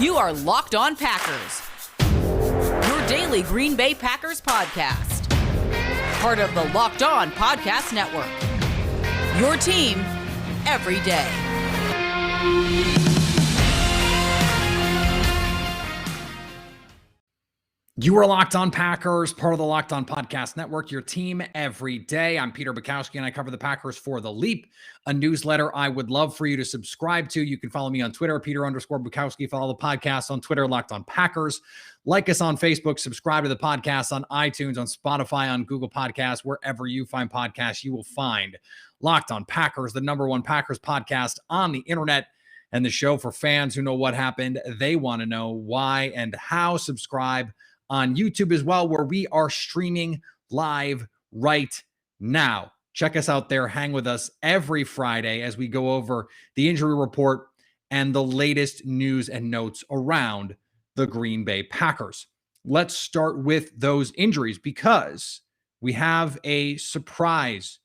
You are Locked On Packers, your daily Green Bay Packers podcast. Part of the Locked On Podcast Network, your team every day. You are Locked On Packers, part of the Locked On Podcast Network, your team every day. I'm Peter Bukowski, and I cover the Packers for The Leap, a newsletter I would love for you to subscribe to. You can follow me on Twitter, Peter_Bukowski. Follow the podcast on Twitter, Locked On Packers. Like us on Facebook. Subscribe to the podcast on iTunes, on Spotify, on Google Podcasts. Wherever you find podcasts, you will find Locked On Packers, the #1 Packers podcast on the internet, and the show for fans who know what happened. They want to know why and how. Subscribe on YouTube as well, where we are streaming live right now. Check us out there. Hang with us every Friday as we go over the injury report and the latest news and notes around the Green Bay Packers. Let's start with those injuries because we have a surprise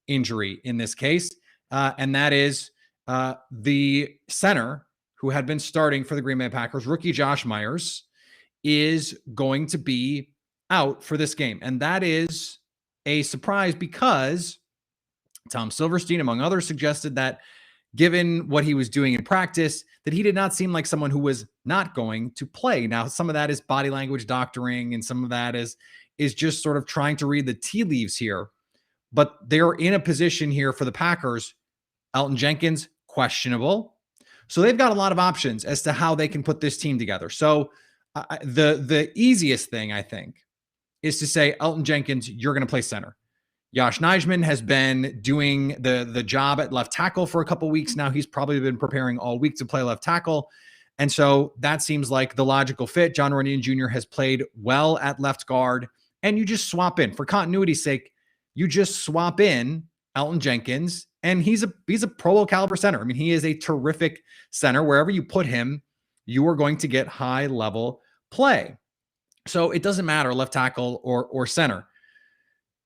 injury in this case, and that is the center who had been starting for the Green Bay Packers, rookie Josh Myers, is going to be out for this game. And that is a surprise because Tom Silverstein, among others, suggested that given what he was doing in practice, that he did not seem like someone who was not going to play. Now, some of that is body language doctoring, and some of that is just sort of trying to read the tea leaves here. But they're in a position here for the Packers. Elgton Jenkins, questionable. So they've got a lot of options as to how they can put this team together. So the easiest thing, I think, is to say, Elgton Jenkins, you're going to play center. Josh Nijman has been doing the job at left tackle for a couple weeks now. He's probably been preparing all week to play left tackle. And so that seems like the logical fit. Jon Runyan Jr. has played well at left guard, and you just swap in. For continuity's sake, you just swap in Elgton Jenkins, and he's a Pro Bowl caliber center. I mean, he is a terrific center. Wherever you put him, you are going to get high level play. So it doesn't matter left tackle or center.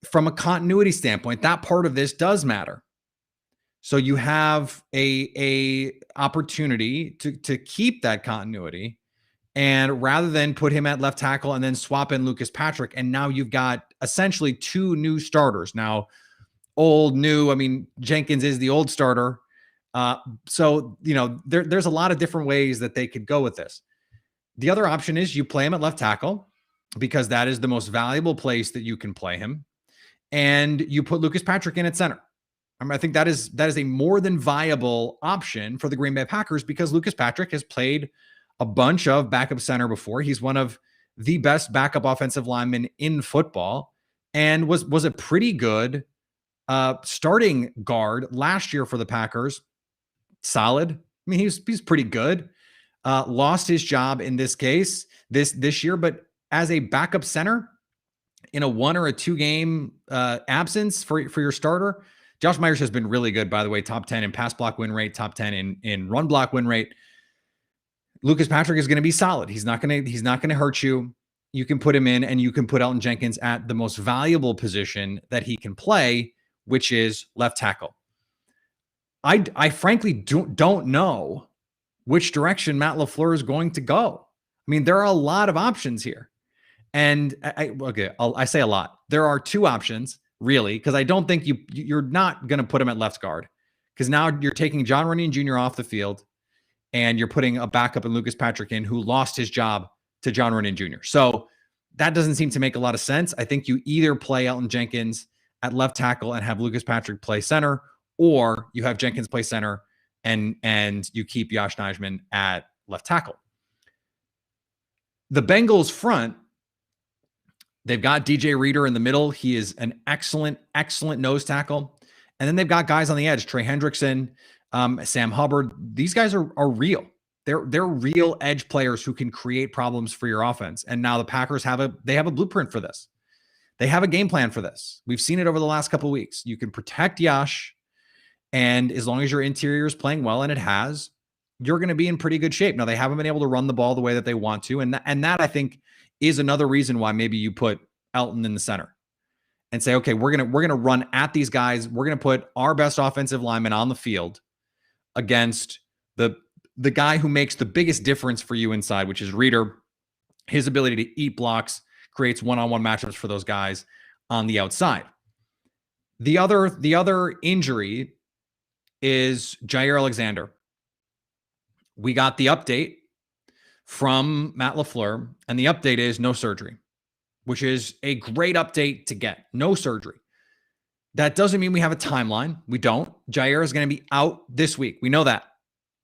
From a continuity standpoint, that part of this does matter. So you have a opportunity to keep that continuity, and rather than put him at left tackle and then swap in Lucas Patrick, and now you've got essentially two new starters. Now, old, new, I mean, Jenkins is the old starter. So, you know, there's a lot of different ways that they could go with this. The other option is you play him at left tackle because that is the most valuable place that you can play him. And you put Lucas Patrick in at center. I think that is a more than viable option for the Green Bay Packers because Lucas Patrick has played a bunch of backup center before. He's one of the best backup offensive linemen in football and was a pretty good starting guard last year for the Packers. Solid. I mean, he's pretty good. Lost his job in this case this year, but as a backup center in a 1 or a 2 game absence for your starter, Josh Myers has been really good, by the way. Top 10 in pass block win rate, top 10 in run block win rate. Lucas Patrick is going to be solid. He's not going to hurt you. You can put him in, and you can put Elgton Jenkins at the most valuable position that he can play, which is left tackle. I frankly don't know which direction Matt LaFleur is going to go. I mean, there are a lot of options here. And I say a lot. There are 2 options, really, because I don't think you're not going to put him at left guard, because now you're taking Jon Runyan Jr. off the field and you're putting a backup in Lucas Patrick in, who lost his job to Jon Runyan Jr. So that doesn't seem to make a lot of sense. I think you either play Elgton Jenkins at left tackle and have Lucas Patrick play center, or you have Jenkins play center and you keep Josh Nijman at left tackle. The Bengals front, they've got DJ Reader in the middle. He is an excellent nose tackle. And then they've got guys on the edge, Trey Hendrickson, Sam Hubbard. These guys are real. They're real edge players who can create problems for your offense. And now the Packers have a blueprint for this. They have a game plan for this. We've seen it over the last couple of weeks. You can protect Josh, and as long as your interior is playing well, and it has, you're going to be in pretty good shape. Now, they haven't been able to run the ball the way that they want to, and that I think is another reason why maybe you put Elgton in the center and say, okay, we're gonna run at these guys. We're gonna put our best offensive lineman on the field against the the guy who makes the biggest difference for you inside, which is Reader. His ability to eat blocks creates one-on-one matchups for those guys on the outside. The other injury is Jaire Alexander. We got the update from Matt LaFleur, and the update is no surgery, which is a great update to get. No surgery. That doesn't mean we have a timeline. We don't. Jaire is going to be out this week. We know that,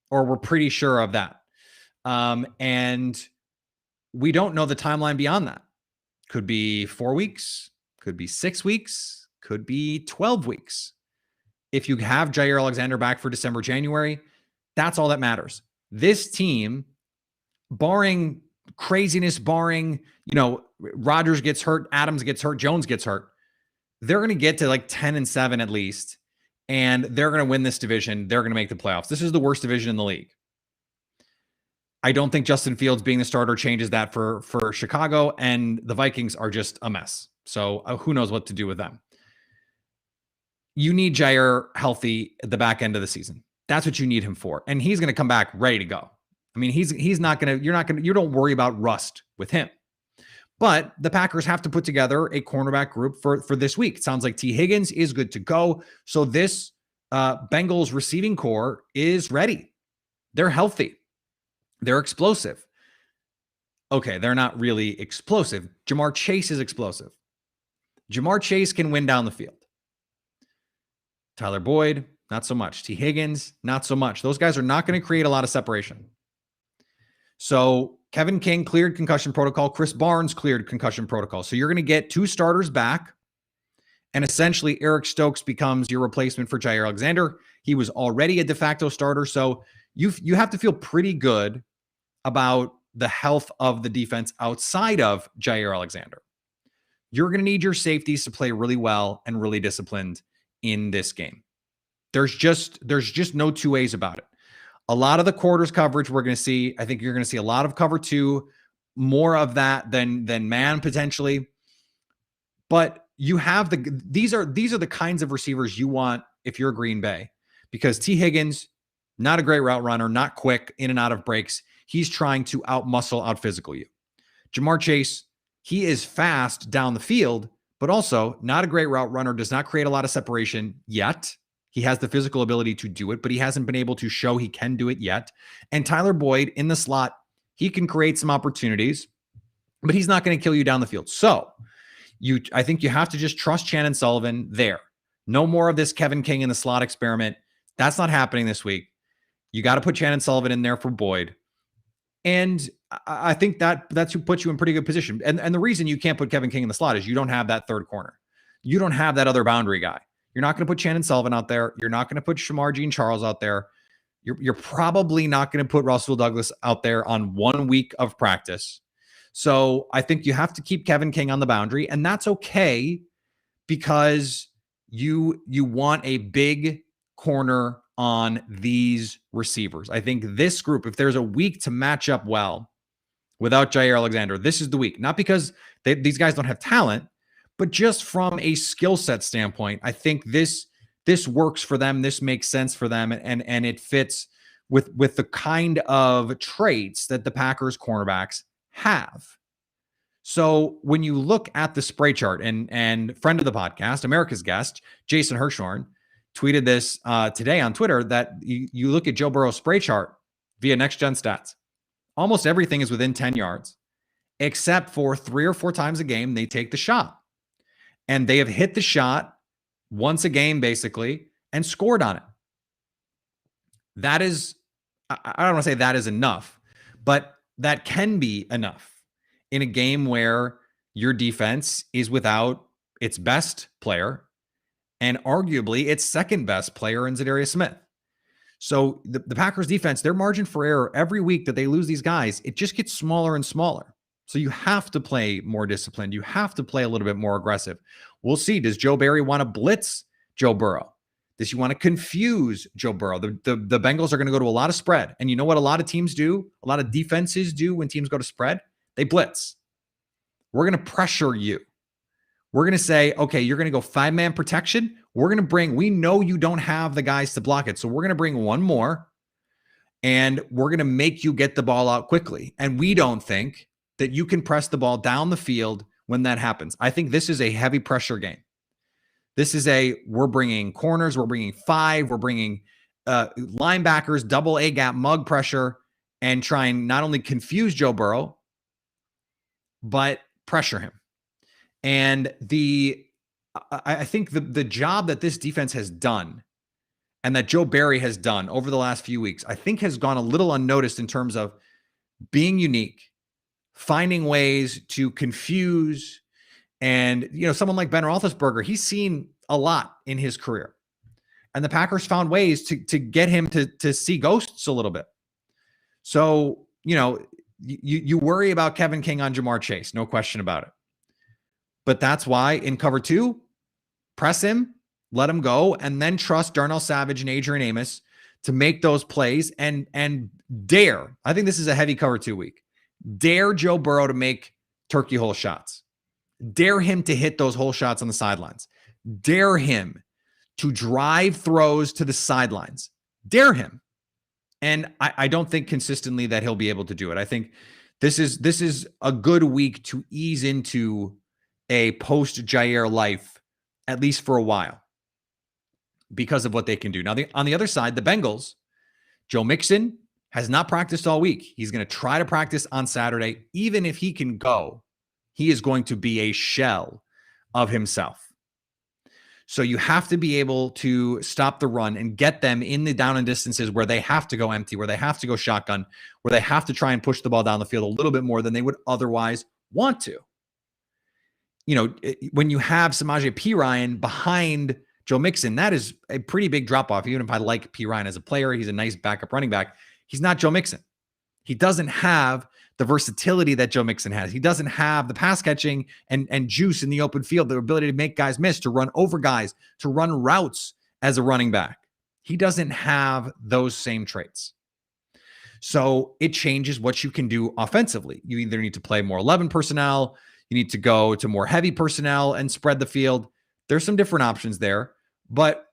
or we're pretty sure of that. And we don't know the timeline beyond that. Could be 4 weeks, could be 6 weeks, could be 12 weeks. If you have Jaire Alexander back for December, January, that's all that matters. This team, barring craziness, barring, Rodgers gets hurt, Adams gets hurt, Jones gets hurt, they're going to get to like 10-7 at least, and they're going to win this division. They're going to make the playoffs. This is the worst division in the league. I don't think Justin Fields being the starter changes that for Chicago, and the Vikings are just a mess. So who knows what to do with them. You need Jaire healthy at the back end of the season. That's what you need him for. And he's going to come back ready to go. I mean, he's not going to, you don't worry about rust with him. But the Packers have to put together a cornerback group for this week. It sounds like T. Higgins is good to go. So this Bengals receiving core is ready. They're healthy. They're explosive. Okay, they're not really explosive. Jamar Chase is explosive. Jamar Chase can win down the field. Tyler Boyd, not so much. T. Higgins, not so much. Those guys are not going to create a lot of separation. So Kevin King cleared concussion protocol. Chris Barnes cleared concussion protocol. So you're going to get 2 starters back. And essentially, Eric Stokes becomes your replacement for Jaire Alexander. He was already a de facto starter. So you have to feel pretty good about the health of the defense outside of Jaire Alexander. You're going to need your safeties to play really well and really disciplined in this game. There's just no two ways about it. A lot of the quarters coverage we're going to see. I think you're going to see a lot of cover 2, more of that than man potentially. But you have these are the kinds of receivers you want if you're Green Bay, because T. Higgins, not a great route runner, not quick in and out of breaks. He's trying to out-muscle, out-physical you. Jamar Chase, he is fast down the field, but also not a great route runner, does not create a lot of separation yet. He has the physical ability to do it, but he hasn't been able to show he can do it yet. And Tyler Boyd in the slot, he can create some opportunities, but he's not going to kill you down the field. So I think you have to just trust Chandon Sullivan there. No more of this Kevin King in the slot experiment. That's not happening this week. You got to put Chandon Sullivan in there for Boyd. And I think that's who puts you in pretty good position. And the reason you can't put Kevin King in the slot is you don't have that third corner. You don't have that other boundary guy. You're not going to put Chandon Sullivan out there. You're not going to put Shamar Jean-Charles out there. You're probably not going to put Russell Douglas out there on 1 week of practice. So I think you have to keep Kevin King on the boundary, and that's okay because you want a big corner on these receivers. I think this group, if there's a week to match up well without Jaire Alexander, this is the week. Not because these guys don't have talent, but just from a skill set standpoint, I think this works for them. This makes sense for them, and it fits with the kind of traits that the Packers cornerbacks have. So when you look at the spray chart, and friend of the podcast, America's guest, Jason Hirschhorn, tweeted this today on Twitter, that you look at Joe Burrow's spray chart via Next Gen Stats. Almost everything is within 10 yards, except for 3 or 4 times a game they take the shot. And they have hit the shot once a game, basically, and scored on it. That is, I don't want to say that is enough, but that can be enough in a game where your defense is without its best player and arguably its second best player in Zadarius Smith. So the Packers defense, their margin for error every week that they lose these guys, it just gets smaller and smaller. So you have to play more disciplined. You have to play a little bit more aggressive. We'll see. Does Joe Barry want to blitz Joe Burrow? Does he want to confuse Joe Burrow? The Bengals are going to go to a lot of spread. And you know what a lot of teams do? A lot of defenses do when teams go to spread? They blitz. We're going to pressure you. We're going to say, okay, you're going to go 5-man protection. We know you don't have the guys to block it. So we're going to bring one more. and we're going to make you get the ball out quickly. And we don't think that you can press the ball down the field when that happens. I think this is a heavy pressure game. This is we're bringing corners, we're bringing 5, we're bringing linebackers, double A gap, mug pressure, and trying not only confuse Joe Burrow, but pressure him. And I think the job that this defense has done and that Joe Barry has done over the last few weeks, I think has gone a little unnoticed in terms of being unique, finding ways to confuse. And, someone like Ben Roethlisberger, he's seen a lot in his career. And the Packers found ways to get him to see ghosts a little bit. So, you worry about Kevin King on Jamar Chase, no question about it. But that's why in cover 2, press him, let him go, and then trust Darnell Savage and Adrian Amos to make those plays and dare. I think this is a heavy cover 2 week. Dare Joe Burrow to make turkey hole shots. Dare him to hit those hole shots on the sidelines. Dare him to drive throws to the sidelines. Dare him. And I don't think consistently that he'll be able to do it. I think this is a good week to ease into a post-Jaire life, at least for a while, because of what they can do. Now, on the other side, the Bengals, Joe Mixon has not practiced all week. He's going to try to practice on Saturday. Even if he can go, he is going to be a shell of himself. So you have to be able to stop the run and get them in the down and distances where they have to go empty, where they have to go shotgun, where they have to try and push the ball down the field a little bit more than they would otherwise want to. When you have Samaje Perine behind Joe Mixon, that is a pretty big drop-off. Even if I like Perine as a player, he's a nice backup running back. He's not Joe Mixon. He doesn't have the versatility that Joe Mixon has. He doesn't have the pass catching and juice in the open field, the ability to make guys miss, to run over guys, to run routes as a running back. He doesn't have those same traits. So it changes what you can do offensively. You either need to play more 11 personnel, you need to go to more heavy personnel and spread the field. There's some different options there, but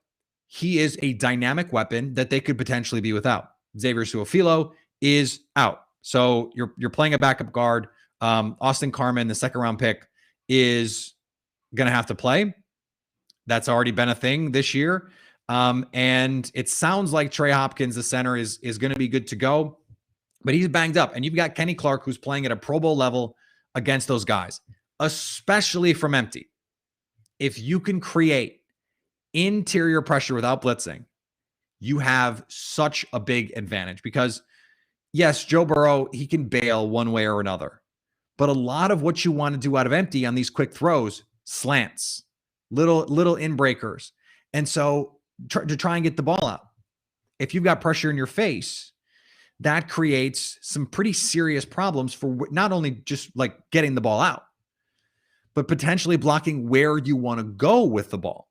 he is a dynamic weapon that they could potentially be without. Xavier Su'a-Filo is out. So you're playing a backup guard. Austin Carman, the second round pick, is going to have to play. That's already been a thing this year. And it sounds like Trey Hopkins, the center, is going to be good to go, but he's banged up. And you've got Kenny Clark, who's playing at a Pro Bowl level against those guys, especially from empty. If you can create interior pressure without blitzing, you have such a big advantage because yes, Joe Burrow, he can bail one way or another. But a lot of what you want to do out of empty on these quick throws, slants, little in breakers. And so to try and get the ball out, if you've got pressure in your face, that creates some pretty serious problems for not only just like getting the ball out, but potentially blocking where you want to go with the ball.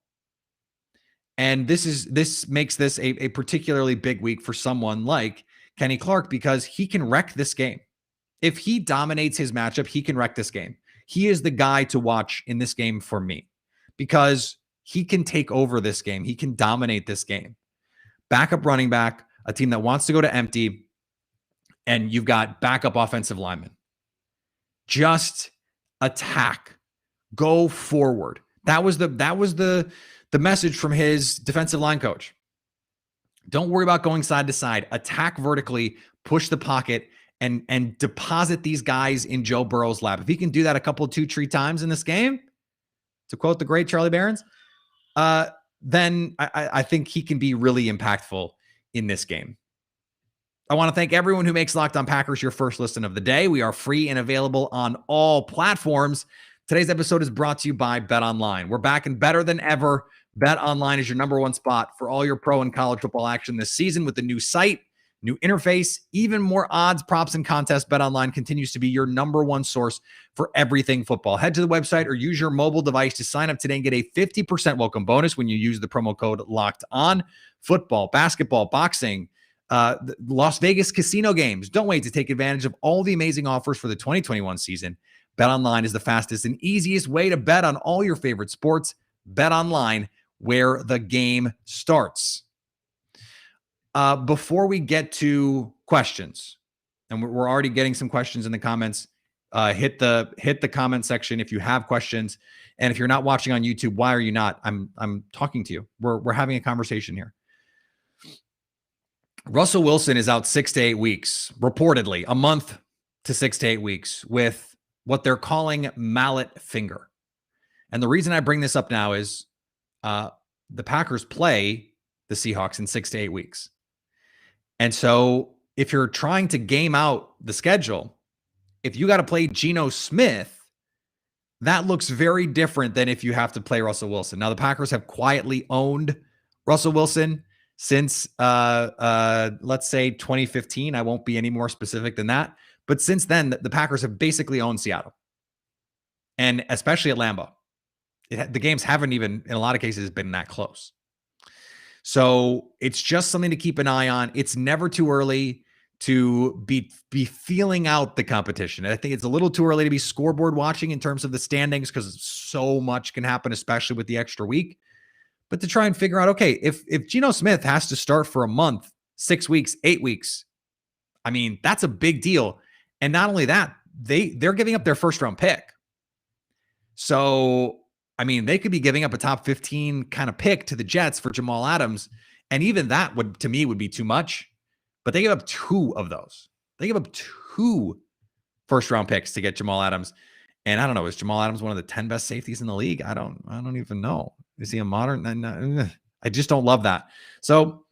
And this makes this a particularly big week for someone like Kenny Clark because he can wreck this game. If he dominates his matchup, he can wreck this game. He is the guy to watch in this game for me because he can take over this game. He can dominate this game. Backup running back, a team that wants to go to empty, and you've got backup offensive linemen. Just attack. Go forward. That was the message from his defensive line coach. Don't worry about going side to side. Attack vertically, push the pocket, and deposit these guys in Joe Burrow's lap. If he can do that a couple, 2-3 times in this game, to quote the great Charlie Barons, then I think he can be really impactful in this game. I want to thank everyone who makes Locked On Packers your first listen of the day. We are free and available on all platforms. Today's episode is brought to you by BetOnline. We're back and better than ever. BetOnline is your number one spot for all your pro and college football action this season with the new site, new interface, even more odds, props, and contests. BetOnline continues to be your number one source for everything football. Head to the website or use your mobile device to sign up today and get a 50% welcome bonus when you use the promo code Locked On. Football, basketball, boxing, the Las Vegas casino games. Don't wait to take advantage of all the amazing offers for the 2021 season. BetOnline is the fastest and easiest way to bet on all your favorite sports. BetOnline, where the game starts. Before we get to questions, and we're already getting some questions in the comments, hit the comment section if you have questions. And if you're not watching on YouTube, why are you not? I'm talking to you. We're having a conversation here. Russell Wilson is out 6 to 8 weeks, reportedly a month to 6 to 8 weeks with what they're calling mallet finger. And the reason I bring this up now is the Packers play the Seahawks in 6 to 8 weeks. And so if you're trying to game out the schedule, if you got to play Geno Smith, that looks very different than if you have to play Russell Wilson. Now, the Packers have quietly owned Russell Wilson since, let's say 2015. I won't be any more specific than that. But since then, the Packers have basically owned Seattle, and especially at Lambeau. The games haven't even, in a lot of cases, been that close. So it's just something to keep an eye on. It's never too early to be feeling out the competition. And I think it's a little too early to be scoreboard watching in terms of the standings, because so much can happen, especially with the extra week. But to try and figure out, okay, if Geno Smith has to start for a month, 6 weeks, 8 weeks, I mean, that's a big deal. And not only that, they're giving up their first round pick. So, I mean, they could be giving up a top 15 kind of pick to the Jets for Jamal Adams. And even that would, to me, would be too much. But they give up 2 of those. They give up 2 first round picks to get Jamal Adams. And I don't know, is Jamal Adams one of the 10 best safeties in the league? I don't even know. Is he a modern? I just don't love that. So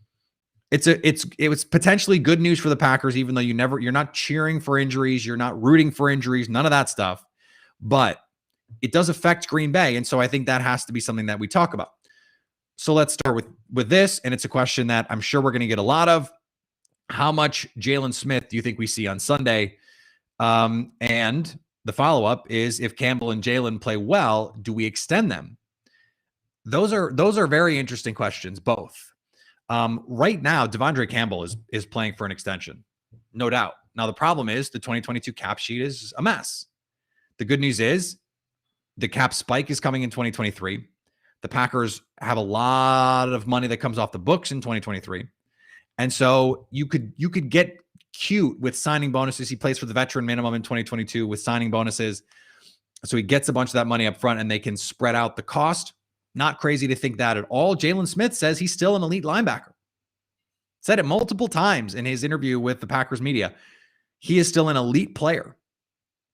it was potentially good news for the Packers, even though you're not cheering for injuries, you're not rooting for injuries, none of that stuff. But it does affect Green Bay. And so I think that has to be something that we talk about. So let's start with this. And it's a question that I'm sure we're going to get a lot of. How much Jaylon Smith do you think we see on Sunday? And the follow-up is, if Campbell and Jaylon play well, do we extend them? Those are very interesting questions, both. Right now, Devondre Campbell is playing for an extension, no doubt. Now, the problem is the 2022 cap sheet is a mess. The good news is the cap spike is coming in 2023. The Packers have a lot of money that comes off the books in 2023. And so you could get cute with signing bonuses. He plays for the veteran minimum in 2022 with signing bonuses. So he gets a bunch of that money up front and they can spread out the cost. Not crazy to think that at all. Jaylon Smith says he's still an elite linebacker. Said it multiple times in his interview with the Packers media. He is still an elite player.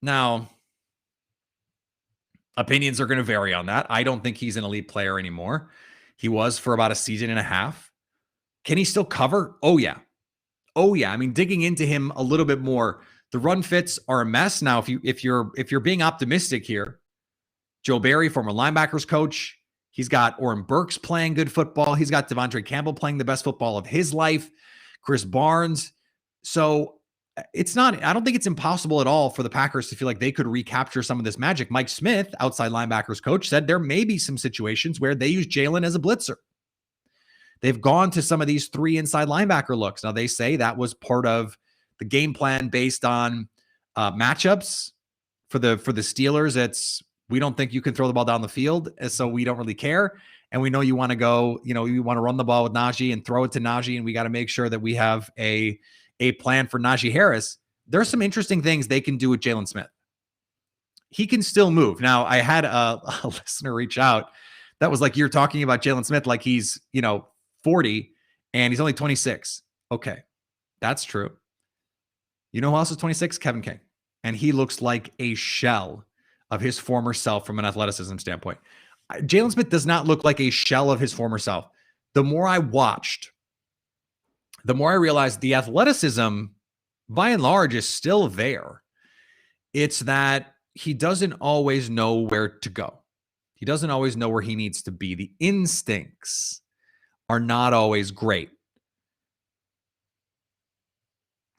Now, opinions are going to vary on that. I don't think he's an elite player anymore. He was for about a season and a half. Can he still cover? Oh, yeah. Oh, yeah. I mean, digging into him a little bit more, the run fits are a mess. Now, if you're being optimistic here, Joe Barry, former linebackers coach, he's got Oren Burks playing good football. He's got Devondre Campbell playing the best football of his life. Chris Barnes. So I don't think it's impossible at all for the Packers to feel like they could recapture some of this magic. Mike Smith, outside linebackers coach, said there may be some situations where they use Jaylon as a blitzer. They've gone to some of these 3 inside linebacker looks. Now, they say that was part of the game plan based on matchups for the Steelers. We don't think you can throw the ball down the field, so we don't really care. And we know you want to go, you want to run the ball with Najee and throw it to Najee, and we got to make sure that we have a plan for Najee Harris. There's some interesting things they can do with Jaylon Smith. He can still move. Now, I had a listener reach out that was like, you're talking about Jaylon Smith like he's, 40 and he's only 26. Okay, that's true. You know who else is 26? Kevin King. And he looks like a shell of his former self from an athleticism standpoint. Jaylon Smith does not look like a shell of his former self. The more I watched, the more I realized the athleticism, by and large, is still there. It's that he doesn't always know where to go. He doesn't always know where he needs to be. The instincts are not always great.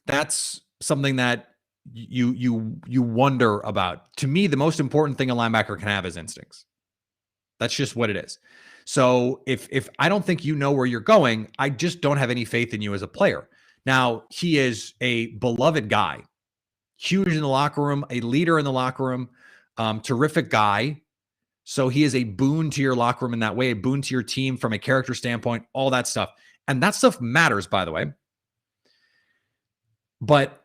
That's something that you wonder about. To me, the most important thing a linebacker can have is instincts. That's just what it is. So if I don't think you know where you're going, I just don't have any faith in you as a player. Now, he is a beloved guy, huge in the locker room, a leader in the locker room, terrific guy. So he is a boon to your locker room in that way, a boon to your team from a character standpoint, all that stuff. And that stuff matters, by the way. But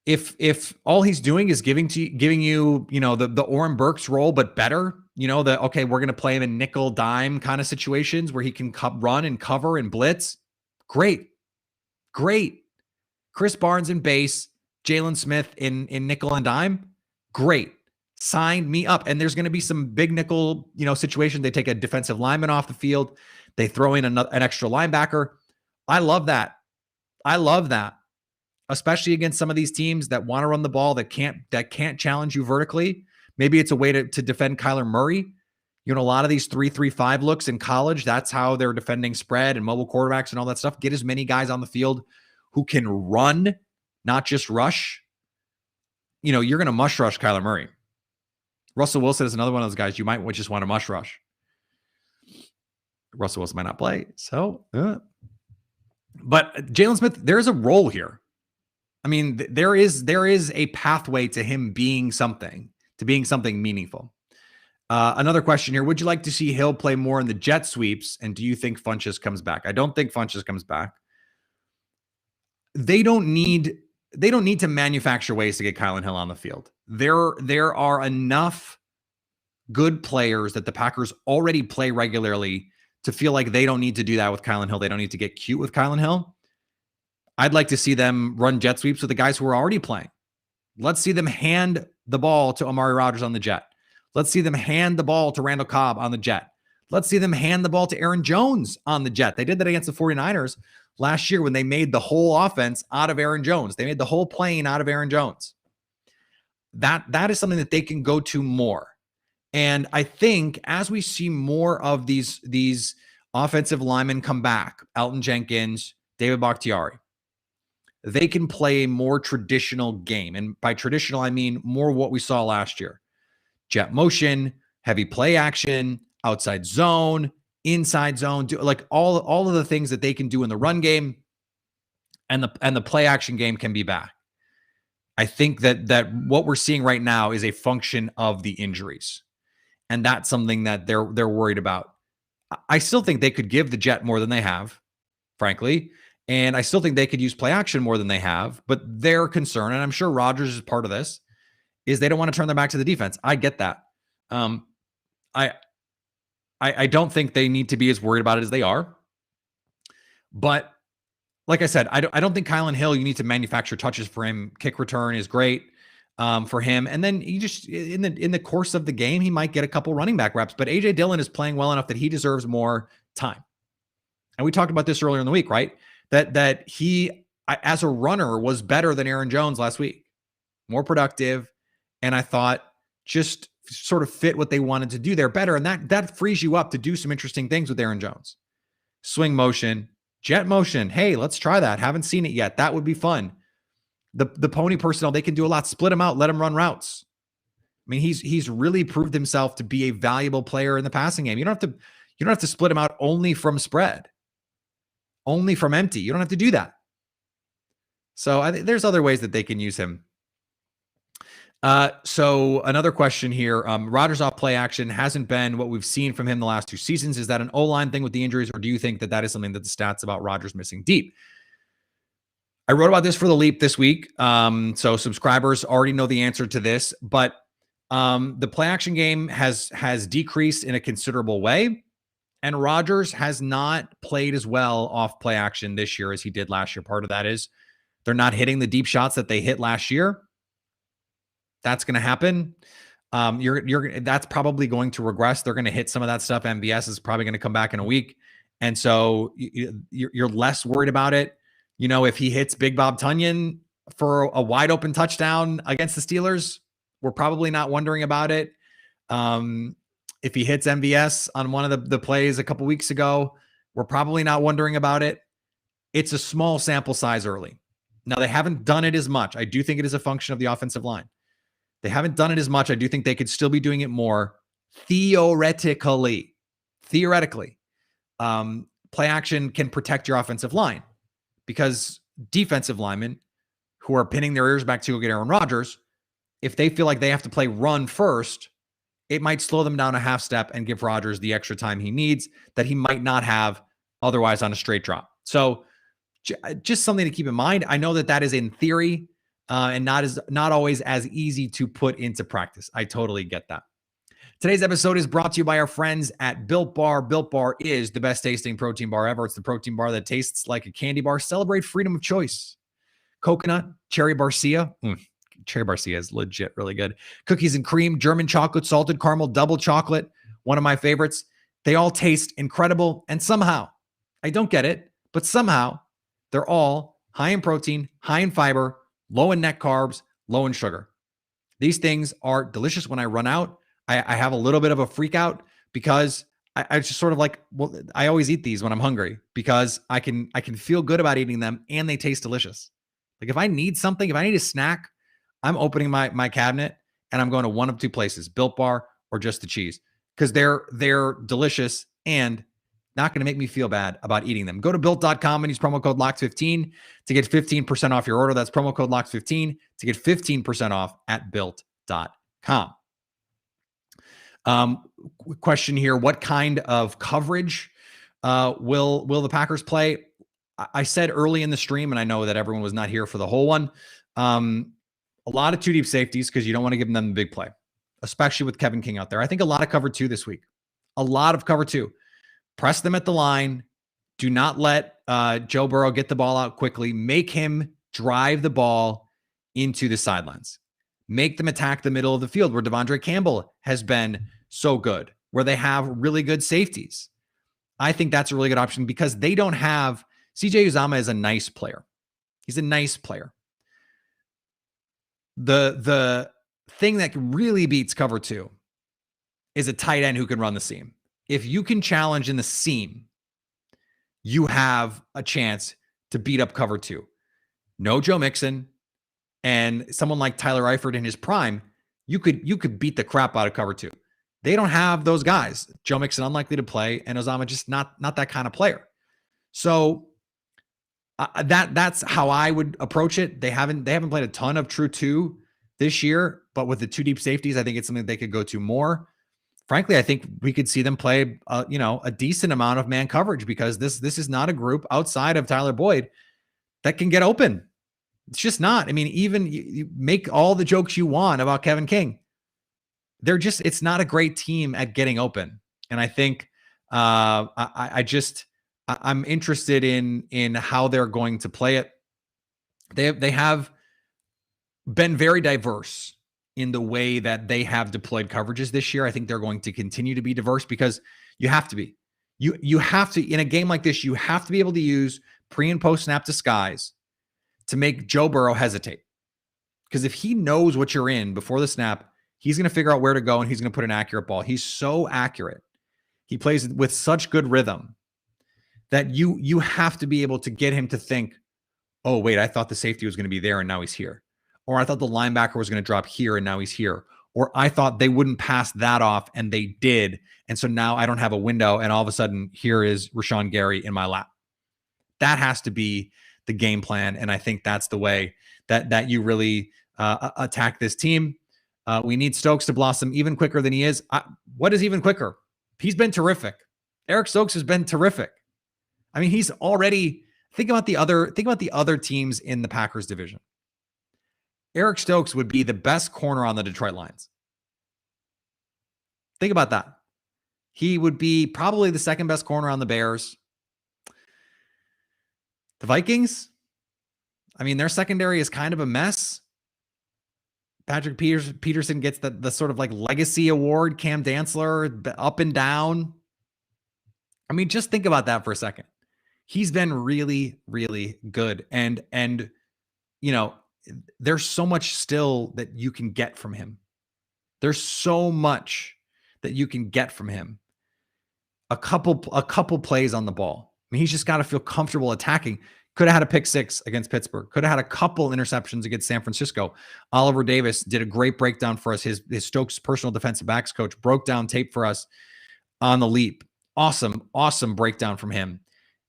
if all he's doing is giving you, the Oren Burks role, but better, okay, we're going to play him in nickel dime kind of situations where he can run and cover and blitz. Great. Chris Barnes in base, Jaylon Smith in nickel and dime. Great. Sign me up. And there's going to be some big nickel, situation. They take a defensive lineman off the field. They throw in an extra linebacker. I love that. Especially against some of these teams that want to run the ball, that can't challenge you vertically. Maybe it's a way to defend Kyler Murray. A lot of these 3-3-5 looks in college, that's how they're defending spread and mobile quarterbacks and all that stuff. Get as many guys on the field who can run, not just rush. You're going to mush rush Kyler Murray. Russell Wilson is another one of those guys you might just want to mush rush. Russell Wilson might not play. So, but Jaylon Smith, there's a role here. I mean, there is a pathway to him being something meaningful. Another question here. Would you like to see Hill play more in the jet sweeps? And do you think Funchess comes back? I don't think Funchess comes back. They don't need to manufacture ways to get Kylan Hill on the field. There are enough good players that the Packers already play regularly to feel like they don't need to do that with Kylan Hill. They don't need to get cute with Kylan Hill. I'd like to see them run jet sweeps with the guys who are already playing. Let's see them hand the ball to Amari Rodgers on the jet. Let's see them hand the ball to Randall Cobb on the jet. Let's see them hand the ball to Aaron Jones on the jet. They did that against the 49ers last year when they made the whole offense out of Aaron Jones. They made the whole plane out of Aaron Jones. That is something that they can go to more. And I think as we see more of these offensive linemen come back, Elgton Jenkins, David Bakhtiari, they can play a more traditional game. And by traditional, I mean more what we saw last year. Jet motion, heavy play action, outside zone, inside zone, like all of the things that they can do in the run game, and the play action game can be back. I think that what we're seeing right now is a function of the injuries. And that's something that they're worried about. I still think they could give the jet more than they have, frankly. And I still think they could use play action more than they have. But their concern, and I'm sure Rodgers is part of this, is they don't want to turn their back to the defense. I get that. I don't think they need to be as worried about it as they are. But like I said, I don't think Kylan Hill, you need to manufacture touches for him. Kick return is great for him. And then you just, in the course of the game, he might get a couple running back reps. But A.J. Dillon is playing well enough that he deserves more time. And we talked about this earlier in the week, right? That he, as a runner, was better than Aaron Jones last week. More productive. And I thought just sort of fit what they wanted to do there better. And that frees you up to do some interesting things with Aaron Jones. Swing motion, jet motion. Hey, let's try that. Haven't seen it yet. That would be fun. The pony personnel, they can do a lot. Split him out. Let him run routes. I mean, he's really proved himself to be a valuable player in the passing game. You don't have to split him out only from spread, only from empty. You don't have to do that. So I think there's other ways that they can use him. So another question here, Rodgers off play action hasn't been what we've seen from him the last 2 seasons. Is that an O-line thing with the injuries, or do you think that is something that the stats about Rodgers missing deep? I wrote about this for the Leap this week. So subscribers already know the answer to this, but the play action game has decreased in a considerable way. And Rodgers has not played as well off play action this year as he did last year. Part of that is they're not hitting the deep shots that they hit last year. That's going to happen. That's probably going to regress. They're going to hit some of that stuff. MVS is probably going to come back in a week. And so you're less worried about it. If he hits Big Bob Tunyon for a wide open touchdown against the Steelers, we're probably not wondering about it. If he hits MVS on one of the plays a couple weeks ago, we're probably not wondering about it. It's a small sample size early. Now, they haven't done it as much. I do think it is a function of the offensive line. They haven't done it as much. I do think they could still be doing it more theoretically. Play action can protect your offensive line because defensive linemen who are pinning their ears back to go get Aaron Rodgers, if they feel like they have to play run first, it might slow them down a half step and give Rodgers the extra time he needs that he might not have otherwise on a straight drop. So just something to keep in mind. I know that is in theory and not always as easy to put into practice. I totally get that. Today's episode is brought to you by our friends at Built Bar. Built Bar is the best tasting protein bar ever. It's the protein bar that tastes like a candy bar. Celebrate freedom of choice. Coconut, cherry barcia. Cherry barcia is legit really good. Cookies and cream, German chocolate, salted caramel, double chocolate. One of my favorites. They all taste incredible. And somehow, I don't get it, but somehow they're all high in protein, high in fiber, low in net carbs, low in sugar. These things are delicious. When I run out, I have a little bit of a freak out because I just sort of like, well, I always eat these when I'm hungry because I can feel good about eating them and they taste delicious. Like if I need something, if I need a snack, I'm opening my cabinet and I'm going to one of two places, Built Bar or Just the Cheese, because they're delicious and not going to make me feel bad about eating them. Go to built.com and use promo code LOCKED15 to get 15% off your order. That's promo code LOCKED15 to get 15% off at built.com. Question here. What kind of coverage will the Packers play? I said early in the stream, and I know that everyone was not here for the whole one. A lot of two deep safeties because you don't want to give them the big play, especially with Kevin King out there. I think a lot of cover two this week. A lot of cover two. Press them at the line. Do not let Joe Burrow get the ball out quickly. Make him drive the ball into the sidelines. Make them attack the middle of the field where Devondre Campbell has been so good, where they have really good safeties. I think that's a really good option because they don't have CJ Uzomah is a nice player. He's a nice player. The thing that really beats cover two is a tight end who can run the seam. If you can challenge in the seam, you have a chance to beat up cover two. No Joe Mixon and someone like Tyler Eifert in his prime, you could beat the crap out of cover two. They don't have those guys. Joe Mixon unlikely to play, and Uzomah just not that kind of player. So that's how I would approach it. They haven't played a ton of true two this year, but with the two deep safeties, I think it's something they could go to more. Frankly, I think we could see them play, a decent amount of man coverage because this is not a group outside of Tyler Boyd that can get open. It's just not. I mean, even you make all the jokes you want about Kevin King. It's not a great team at getting open. And I think I'm interested in how they're going to play it. They have been very diverse in the way that they have deployed coverages this year. I think they're going to continue to be diverse because you have to be. You have to, in a game like this, you have to be able to use pre and post snap disguise to make Joe Burrow hesitate. Because if he knows what you're in before the snap, he's going to figure out where to go and he's going to put an accurate ball. He's so accurate. He plays with such good rhythm that you have to be able to get him to think, oh, wait, I thought the safety was going to be there and now he's here. Or I thought the linebacker was going to drop here and now he's here. Or I thought they wouldn't pass that off and they did. And so now I don't have a window and all of a sudden here is Rashawn Gary in my lap. That has to be the game plan. And I think that's the way that you really attack this team. We need Stokes to blossom even quicker than he is. What is even quicker? He's been terrific. Eric Stokes has been terrific. I mean, he's already, think about the other teams in the Packers division. Eric Stokes would be the best corner on the Detroit Lions. Think about that. He would be probably the second best corner on the Bears. The Vikings, I mean, their secondary is kind of a mess. Patrick Peterson gets the sort of like legacy award, Cam Dantzler, up and down. I mean, just think about that for a second. He's been really, really good. And there's so much still that you can get from him. There's so much that you can get from him. A couple plays on the ball. I mean, he's just got to feel comfortable attacking. Could have had a pick six against Pittsburgh. Could have had a couple interceptions against San Francisco. Oliver Davis did a great breakdown for us. His Stokes personal defensive backs coach broke down tape for us on the leap. Awesome breakdown from him.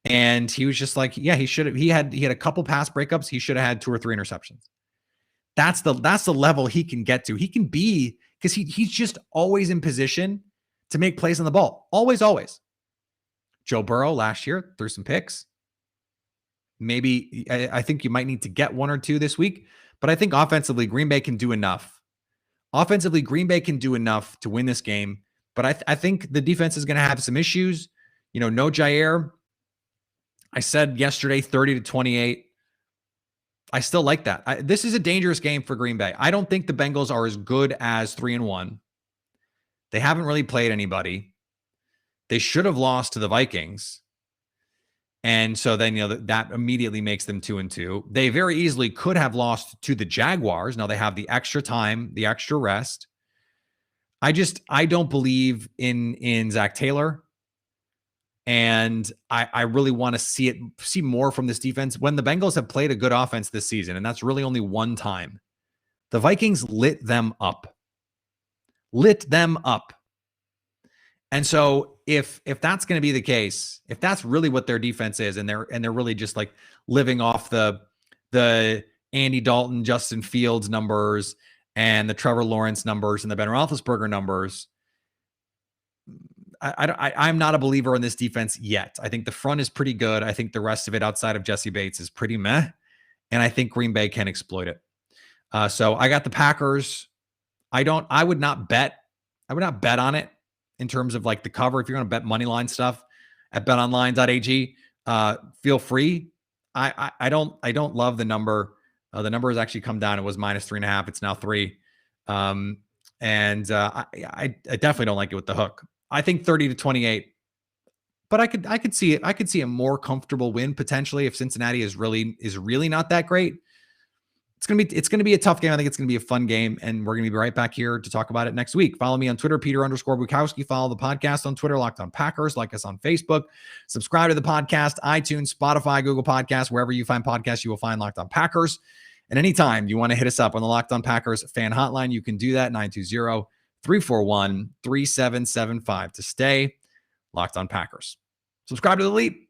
And he was just like, yeah, he had a couple pass breakups. He should have had 2 or 3 interceptions. That's the level he can get to. He can be, because he's just always in position to make plays on the ball. Always. Joe Burrow last year threw some picks. Maybe I think you might need to get 1 or 2 this week, but I think offensively, Green Bay can do enough. Offensively, Green Bay can do enough to win this game, but I think the defense is going to have some issues. No Jaire. I said yesterday 30-28. I still like that. This is a dangerous game for Green Bay. I don't think the Bengals are as good as 3-1. They haven't really played anybody. They should have lost to the Vikings. And so then, that immediately makes them 2-2. They very easily could have lost to the Jaguars. Now they have the extra time, the extra rest. I don't believe in Zach Taylor. And I really want to see more from this defense. When the Bengals have played a good offense this season, and that's really only one time, the Vikings lit them up. And so if that's going to be the case, if that's really what their defense is, and they're really just like living off the Andy Dalton, Justin Fields numbers and the Trevor Lawrence numbers and the Ben Roethlisberger numbers, I'm not a believer in this defense yet. I think the front is pretty good. I think the rest of it outside of Jesse Bates is pretty meh. And I think Green Bay can exploit it. So I got the Packers. I would not bet on it in terms of like the cover. If you're going to bet money line stuff at betonline.ag, feel free. I don't love the number. The number has actually come down. It was -3.5. It's now 3. I definitely don't like it with the hook. I think 30-28, but I could see it. I could see a more comfortable win potentially if Cincinnati is really not that great. It's gonna be a tough game. I think it's gonna be a fun game, and we're gonna be right back here to talk about it next week. Follow me on Twitter, Peter_Bukowski. Follow the podcast on Twitter, Locked On Packers. Like us on Facebook. Subscribe to the podcast, iTunes, Spotify, Google Podcasts, wherever you find podcasts, you will find Locked On Packers. And anytime you want to hit us up on the Locked On Packers fan hotline, you can do that 920-341-3775 to stay Locked On Packers. Subscribe to the Leap.